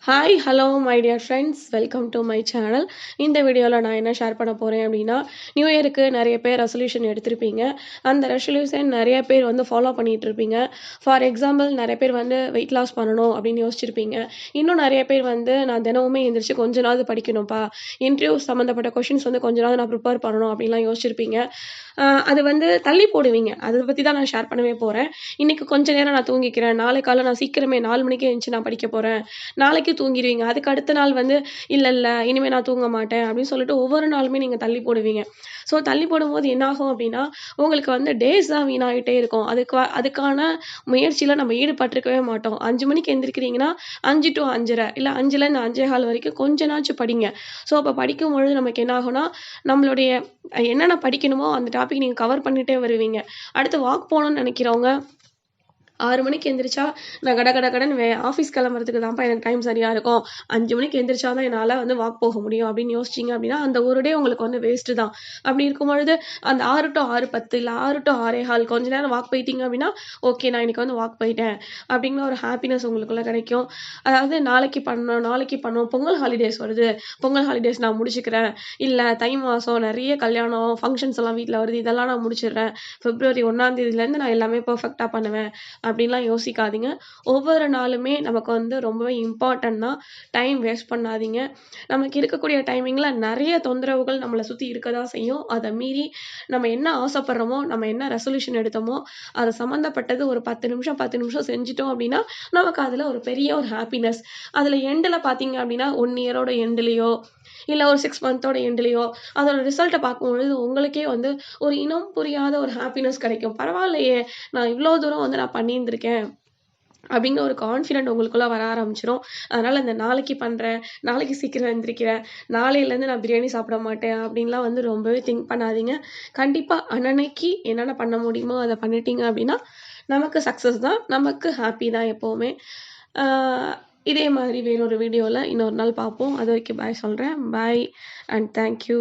Hi hello my dear friends welcome to my channel. இந்த வீடியோவில் நான் என்ன ஷேர் பண்ண போகிறேன் அப்படின்னா, நியூ இயருக்கு நிறைய பேர் ரெசல்யூஷன் எடுத்திருப்பீங்க. அந்த ரெசல்யூஷன் நிறைய பேர் ஃபாலோ பண்ணிகிட்டு இருப்பீங்க. ஃபார் எக்ஸாம்பிள் நிறைய பேர் வெயிட் லாஸ் பண்ணணும் அப்படின்னு யோசிச்சிருப்பீங்க. இன்னும் நிறைய பேர் நான் தினமுமே எழுந்திரிச்சு கொஞ்ச நாள் படிக்கணும்ப்பா, இன்டர்வியூ சம்மந்தப்பட்ட கொஷின்ஸ் கொஞ்ச நாள் நான் ப்ரிப்பேர் பண்ணணும் அப்படின்லாம் யோசிச்சிருப்பீங்க. அது தள்ளி போடுவீங்க. அதை பற்றி தான் நான் ஷேர் பண்ணவே போகிறேன். இன்றைக்கி கொஞ்ச நேரம் நான் தூங்கிக்கிறேன், நாளை காலை நான் சீக்கிரமே 4 மணிக்கே எழுந்துச்சு நான் படிக்க போகிறேன், நாளைக்கு தூங்கிடுவீங்க. அதுக்கு அடுத்த நாள் இல்ல இனிமே நான் தூங்க மாட்டேன் அப்படின்னு சொல்லிட்டு ஒவ்வொரு நாளுமே நீங்க தள்ளி போடுவீங்க. ஸோ தள்ளி போடும்போது என்ன ஆகும் அப்படின்னா, உங்களுக்கு டேஸ் தான் வீணாயிட்டே இருக்கும். அதுக்கான முயற்சியில நம்ம ஈடுபட்டிருக்கவே மாட்டோம். 5 மணிக்கு எந்திரிக்கிறீங்கன்னா 5 to 5:30 இல்ல 5லேருந்து 5:15 வரைக்கும் கொஞ்ச நாச்சும் படிங்க. ஸோ அப்போ படிக்கும்பொழுது நமக்கு என்ன ஆகும்னா, நம்மளுடைய என்னென்ன படிக்கணுமோ அந்த டாபிக் நீங்க கவர் பண்ணிட்டே வருவீங்க. அடுத்து வாக் போகணும்னு நினைக்கிறவங்க 6 மணிக்கு எந்திரிச்சா நான் கடகடன்னு ஆஃபீஸ் கிளம்புறதுக்கு தான்ப்பா எனக்கு டைம் சரியா இருக்கும். 5 மணிக்கு எந்திரிச்சா தான் என்னால வாக் போக முடியும் அப்படின்னு யோசிச்சீங்க அப்படின்னா, அந்த ஒரு டே உங்களுக்கு வேஸ்ட் தான். அப்படி இருக்கும் பொழுது அந்த 6 to 6:10 இல்ல 6 to 6:15 கொஞ்ச நேரம் வாக் போயிட்டீங்க அப்படின்னா, ஓகே நான் இன்னைக்கு வாக் போயிட்டேன் அப்படிங்கிற ஒரு ஹாப்பினஸ் உங்களுக்குள்ள கிடைக்கும். அதாவது நாளைக்கு பண்ணணும், பொங்கல் ஹாலிடேஸ் வருது, பொங்கல் ஹாலிடேஸ் நான் முடிச்சுக்கிறேன். இல்ல தை மாசம் நிறைய கல்யாணம் ஃபங்க்ஷன்ஸ் எல்லாம் வீட்ல வருது, இதெல்லாம் நான் முடிச்சிடுறேன். பிப்ரவரி 1ஆம் தேதியிலேருந்து நான் எல்லாமே பெர்ஃபெக்ட்டா பண்ணுவேன் அப்படின்லாம் யோசிக்காதீங்க. ஒவ்வொரு நாளுமே நமக்கு ரொம்பவே இம்பார்ட்டன்ட் தான். டைம் வேஸ்ட் பண்ணாதீங்க. நமக்கு இருக்கக்கூடிய டைமிங்கில நிறைய தொந்தரவுகள் நம்மள சுத்தி இருக்க தான் செய்யும். அத மீறி நம்ம என்ன ஆசைப்படுறோமோ, நம்ம என்ன ரெசல்யூஷன் எடுத்தோமோ, அது சம்மந்தப்பட்டது ஒரு 10 நிமிஷம் செஞ்சுட்டோம் அப்படின்னா, நமக்கு அதில ஒரு பெரிய ஒரு ஹாப்பினஸ். அதில எண்டுல பார்த்தீங்க அப்படின்னா, 1 இயரோட எண்டுலயோ, இல்ல ஒரு 6 மந்தோட எண்டுலயோ அதோட ரிசல்ட்ட பார்க்கும்பொழுது உங்களுக்கே ஒரு இனம் புரியாத ஒரு ஹாப்பினஸ் கிடைக்கும். பரவாயில்லையே! நான் இவ்ளோ தூரம் நான் பண்ணியிருந்திருக்கேன். அப்படிங்கிற ஒரு கான்ஃபிடென்ட் உங்களுக்குள்ள வர ஆரம்பிச்சுரும். அதனால இந்த நாளைக்கு பண்றேன், நாளைக்கு சீக்கிரம் எந்திரிக்கிறேன், நாளையிலேருந்து நான் பிரியாணி சாப்பிட மாட்டேன் அப்படின்லாம் ரொம்பவே திங்க் பண்ணாதீங்க. கண்டிப்பா அன்னன்னைக்கு என்னென்ன பண்ண முடியுமோ அத பண்ணிட்டீங்க அப்படின்னா, நமக்கு சக்சஸ் தான். நமக்கு ஹாப்பி தான் எப்பவுமே. ஆ இதே மாதிரி வேறொரு வீடியோல இன்னொரு நாள் பார்ப்போம். அதுவரைக்கும் பாய் சொல்றேன். பாய் அண்ட் தேங்க் யூ.